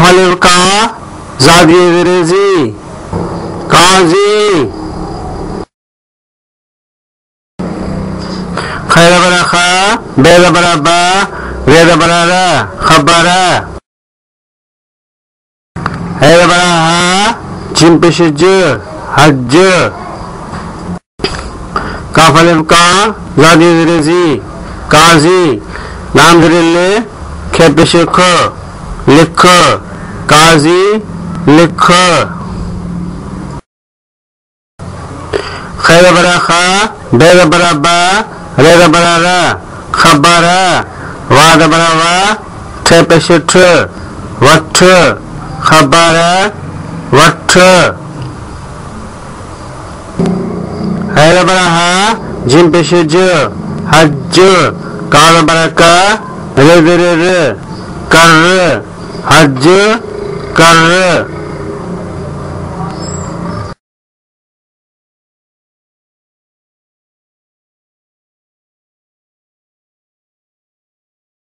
alif ka, zadi rezi, kazi. Khaira bara kha, bela bara ba, reda bara ra, khabara. Haira bara ha, jim pesh j, hajj. Kaf alif ka, zadi rezi, kazi. नाम धरिले खे पेश ख, लिख, काजी लिख. खैर बरा खा, बेर बरा बा, रेर बरा रा, खबारा. वाद बरा वा, थे पेश ठ, वठ, खबारा, वठ. हैर बरा हा, जिम पेश ज, हज. काल बरका, रे कर, हज कर.